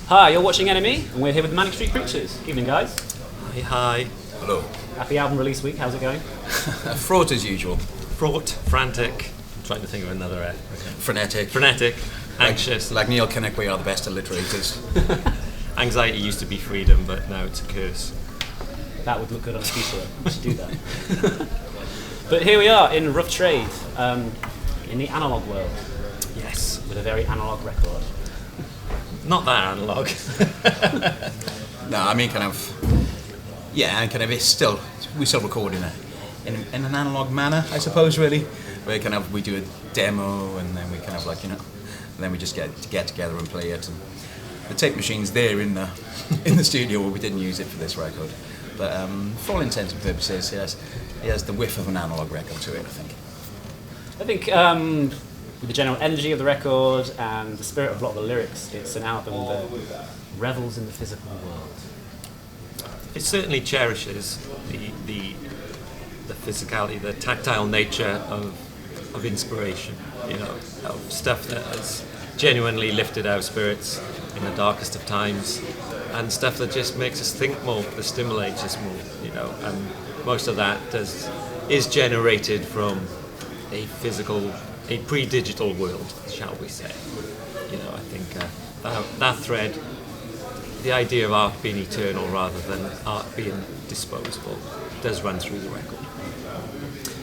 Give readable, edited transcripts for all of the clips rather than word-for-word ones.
Hi, you're watching Enemy, and we're here with the Manic Street Preachers. Evening, guys. Hi. Hello. Happy album release week. How's it going? Fraught as usual. Fraught, frantic. I'm trying to think of another F. Frenetic. Anxious. Like Neil Kinnock, we are the best alliterators. Anxiety used to be freedom, but now it's a curse. That would look good on a t-shirt. We should do that. But here we are in rough trade, in the analogue world. Yes. With a very analogue record. Not that analogue. No, I mean it's still, we still record in an analogue manner, I suppose, really. Where we do a demo and then we and then we just get together and play it. And the tape machine's there in the studio, where we didn't use it for this record. But for all intents and purposes, it has the whiff of an analogue record to it, I think. I think with the general energy of the record and the spirit of a lot of the lyrics, it's an album that revels in the physical world. It certainly cherishes the physicality, the tactile nature of inspiration, of stuff that has genuinely lifted our spirits in the darkest of times, and stuff that just makes us think more, that stimulates us more, and most of that is generated from a pre-digital world, shall we say. I think that thread, the idea of art being eternal rather than art being disposable, does run through the record.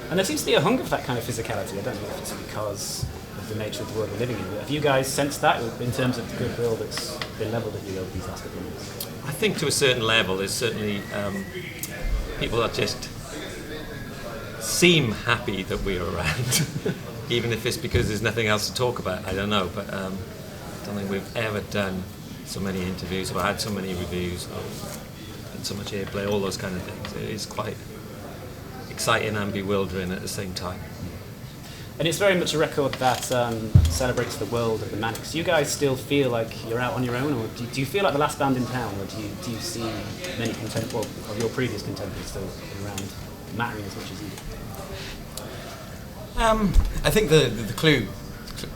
And there seems to be a hunger for that kind of physicality. I don't know if it's because of the nature of the world we're living in. Have you guys sensed that in terms of the goodwill that's been levelled at you over these last couple of years? I think to a certain level, there's certainly people that just seem happy that we're around, even if it's because there's nothing else to talk about. I don't know, but I don't think we've ever done so many interviews or had so many reviews or had so much airplay, all those kind of things. It is quite exciting and bewildering at the same time. And it's very much a record that celebrates the world of the Manics. Do you guys still feel like you're out on your own, or do you feel like the last band in town, or do you see many of your previous contemporaries still around, mattering as much as you do? I think the clue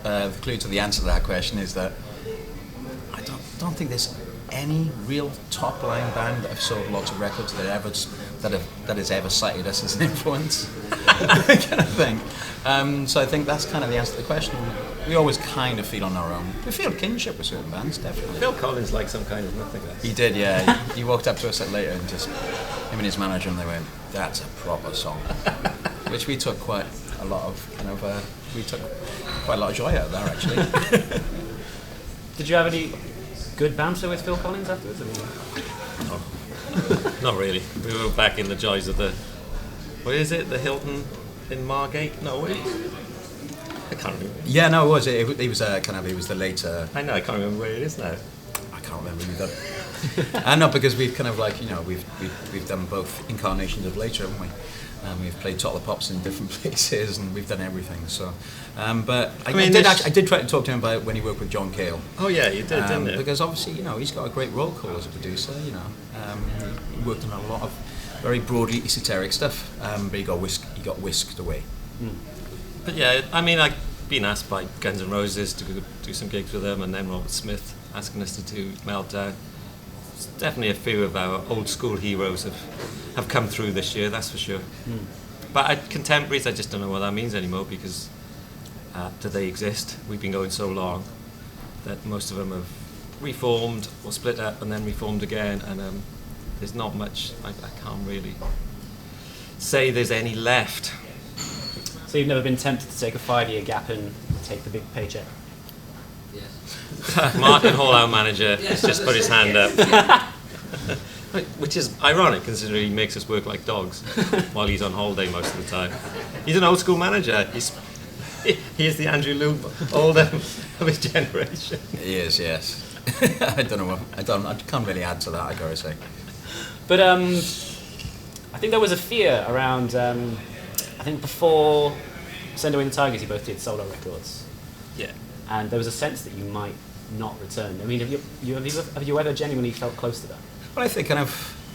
to the answer to that question is that I don't think there's any real top line band that have sold lots of records that has ever cited us as an influence, kind of thing. So I think that's kind of the answer to the question. We always kind of feel on our own. We feel kinship with certain bands, definitely. Phil Collins like some kind of nothing else. He did, yeah. He walked up to us later and just, him and his manager, and they went, "That's a proper song," which we took quite a lot of joy out of that, actually. Did you have any good banter with Phil Collins afterwards? No, not really. We were back in the joys of the the Hilton in Margate? No, what is it? I can't remember. Yeah, no, it was. It was it was the later. I know, I can't remember where it is now. I can't remember either. And not because we've we've done both incarnations of later, haven't we? We've played Tot the Pops in different places, and we've done everything. So, but I did try to talk to him about when he worked with John Cale. Oh yeah, you did, didn't you? Because obviously, he's got a great roll call as a producer. He worked on a lot of very broadly esoteric stuff, but he got whisked away. But yeah, I mean, I've been asked by Guns N' Roses to go do some gigs with them, and then Robert Smith asking us to do Meltdown. It's definitely a few of our old school heroes have come through this year, that's for sure. But contemporaries, I just don't know what that means anymore, because do they exist? We've been going so long that most of them have reformed or split up and then reformed again, and there's not much. I can't really say there's any left. So you've never been tempted to take a 5-year gap and take the big paycheck? Martin Hall, our manager, has just put his hand up. Which is ironic, considering he makes us work like dogs while he's on holiday most of the time. He's an old school manager. He is the Andrew Loop older of his generation. He is, yes. I don't know. I can't really add to that, I gotta say. But I think there was a fear around. I think before Send Away the Tigers, you both did solo records. Yeah. And there was a sense that you might not return. I mean, have you ever genuinely felt close to that? Well, I think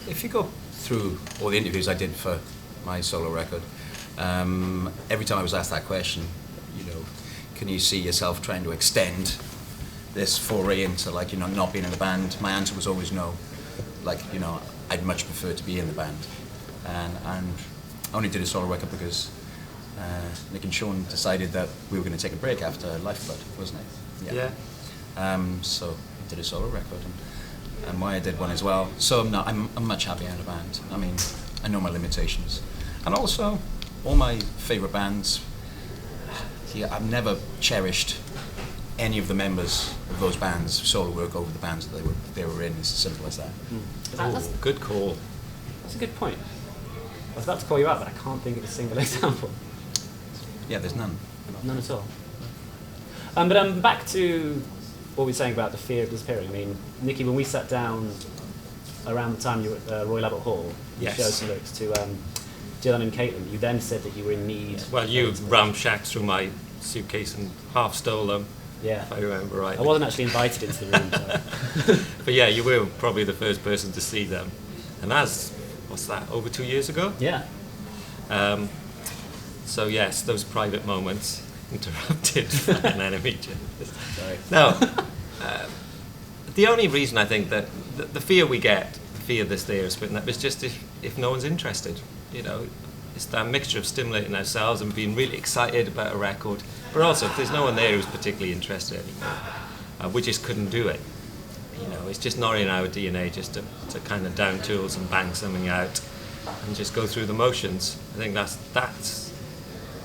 if you go through all the interviews I did for my solo record, every time I was asked that question, can you see yourself trying to extend this foray into like, not being in the band, my answer was always no. Like, I'd much prefer to be in the band. And I only did a solo record because Nick and Sean decided that we were going to take a break after Lifeblood, wasn't it? Yeah. So I did a solo record, and Maya did one as well. So no, I'm much happier in a band. I mean, I know my limitations. And also, all my favourite bands, I've never cherished any of the members of those bands' solo work over the bands that they were in. It's as simple as that. Oh, good call. That's a good point. I was about to call you out, but I can't think of a single example. Yeah, there's none. None at all. But back to what we were saying about the fear of disappearing. I mean, Nicky, when we sat down around the time you were at Royal Albert Hall, you Yes. showed some lyrics to Dylan and Caitlin. You then said that you were in need. Well, you ramshacked through my suitcase and half stole them, Yeah. if I remember right. I wasn't actually invited into the room, so. But yeah, you were probably the first person to see them. And that's, what's that, over 2 years ago? Yeah. So yes, those private moments interrupted by an enemy. Sorry. No, the only reason I think that the fear we get, the fear that's there is splitting up, is just if no one's interested. It's that mixture of stimulating ourselves and being really excited about a record, but also if there's no one there who's particularly interested anymore, we just couldn't do it. It's just not in our DNA just to kind of down tools and bang something out and just go through the motions. I think that's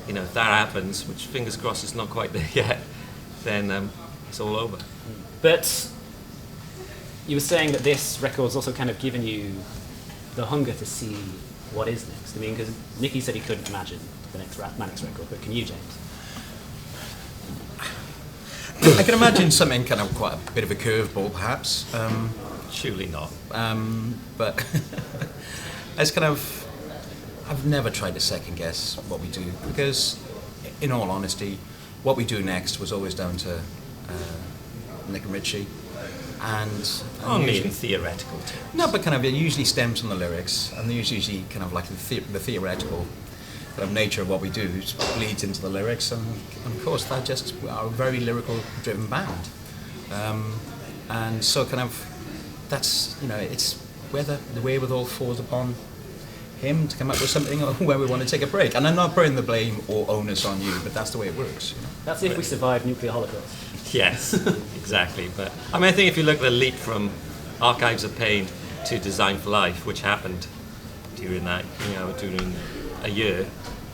if that happens, which fingers crossed it's not quite there yet, then it's all over. But you were saying that this record's also kind of given you the hunger to see what is next. I mean, because Nicky said he couldn't imagine the next Manic record, but can you, James? I can imagine something kind of quite a bit of a curveball, perhaps. Surely not. But it's kind of, I've never tried to second guess what we do because, in all honesty, what we do next was always down to Nick and Richie. And Only usually, in theoretical terms. no, but kind of it usually stems from the lyrics, and there's usually kind of like the theoretical kind of nature of what we do bleeds into the lyrics, and of course that just we are a very lyrical driven band, and so kind of that's it's whether the wherewithal falls upon him to come up with something or where we want to take a break. And I'm not putting the blame or onus on you, but that's the way it works. That's if we survive nuclear holocaust. Yes, exactly. But I think if you look at the leap from Archives of Pain to Design for Life, which happened during that, during a year,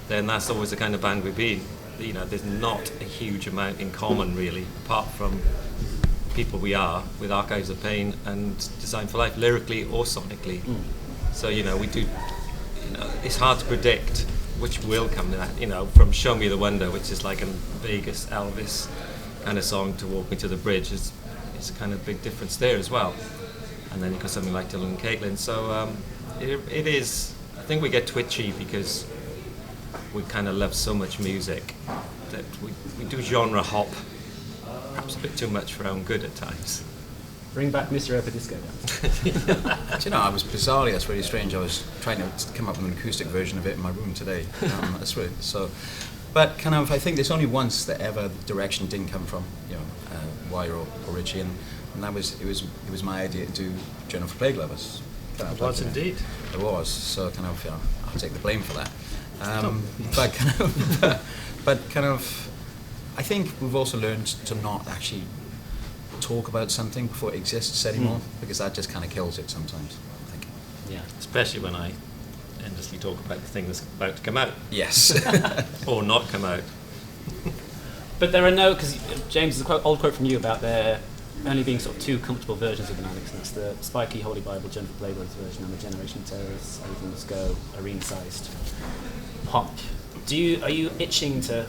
then that's always the kind of band we've been. There's not a huge amount in common really, apart from people we are with Archives of Pain and Design for Life, lyrically or sonically. So we do. It's hard to predict which will come to that. From Show Me the Wonder, which is like a Vegas Elvis kind of song, to Walk Me to the Bridge, it's a kind of big difference there as well. And then you've got something like Dylan and Caitlin. So it is. I think we get twitchy because we kind of love so much music that we do genre hop, perhaps a bit too much for our own good at times. Bring back Mr. Opa Disco Dance. I was bizarrely, that's really strange. I was trying to come up with an acoustic version of it in my room today. That's really but kind of, I think there's only once that ever the direction didn't come from, Wire or Richie, and that was it was my idea to do Journal for Plague Lovers. It was indeed. It was, so kind of, I'll take the blame for that. But kind of, I think we've also learned to not actually talk about something before it exists anymore, because that just kind of kills it sometimes, I think. Yeah. Especially when I endlessly talk about the thing that's about to come out. Yes. Or not come out. But there are no, because James, there's an old quote from you about there only being sort of two comfortable versions of the Manics, and that's the spiky Holy Bible, Jennifer Playboy's version, and the Generation Terrorists, Everything Must Go, arena-sized pop. Are you itching to,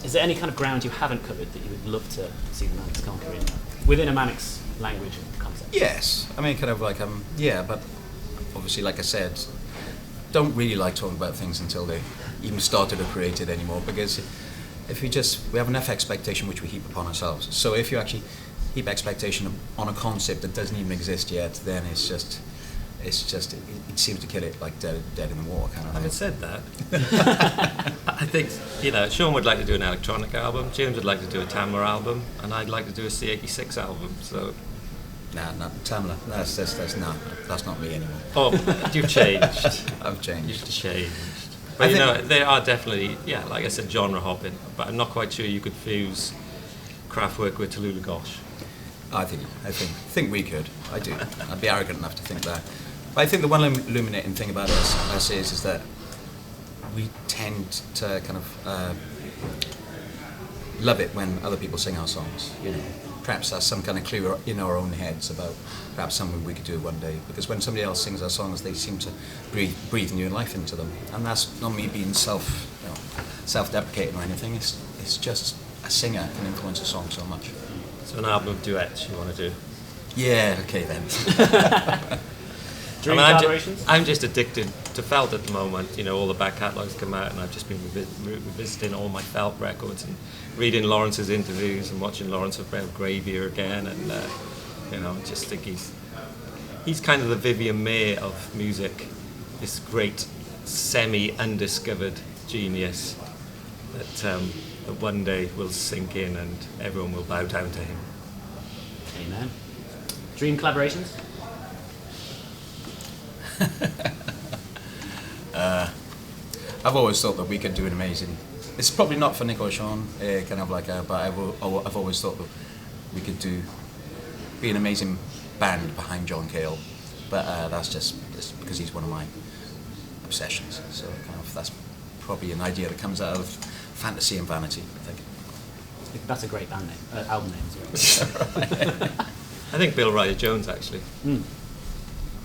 is there any kind of ground you haven't covered that you would love to see the Manics conquer in, within a Manics language and concept? Yes. I mean, kind of like, but obviously, like I said, don't really like talking about things until they even started or created anymore, because if we have enough expectation which we heap upon ourselves. So if you actually heap expectation on a concept that doesn't even exist yet, then it's just, it's just it seems to kill it like dead in the water kind of Having thing. said that, I think, Sean would like to do an electronic album, James would like to do a Tamla album, and I'd like to do a C86 album, so... Nah, Tamla, that's not me anymore. Oh, you've changed. I've changed. You've changed. But they are definitely, like I said, genre hopping, but I'm not quite sure you could fuse Kraftwerk with Tallulah Gosh. I think we could. I do. I'd be arrogant enough to think that. But I think the one illuminating thing about us is that we tend to kind of love it when other people sing our songs. Perhaps that's some kind of clue in our own heads about perhaps something we could do one day. Because when somebody else sings our songs, they seem to breathe new life into them. And that's not me being self-deprecating or anything. It's just a singer can influence a song so much. So an album of duets you want to do? Yeah, okay then. Dream collaborations? I'm just addicted to Felt at the moment. All the back catalogues come out, and I've just been revisiting all my Felt records and reading Lawrence's interviews and watching Lawrence about Gravia again, and just think he's kind of the Vivian May of music, this great semi-undiscovered genius that one day will sink in and everyone will bow down to him. Amen. Dream collaborations? I've always thought that we could do an amazing. It's probably not for Nick or Sean, but I've always thought that we could be an amazing band behind John Cale. But that's just because he's one of my obsessions. So that's probably an idea that comes out of fantasy and vanity, I think. That's a great band name, album name as well. I think Bill Ryder Jones actually.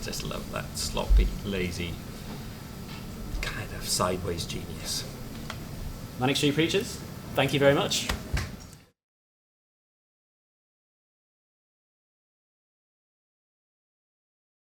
Just love that sloppy, lazy, kind of sideways genius. Manic Street Preachers, thank you very much.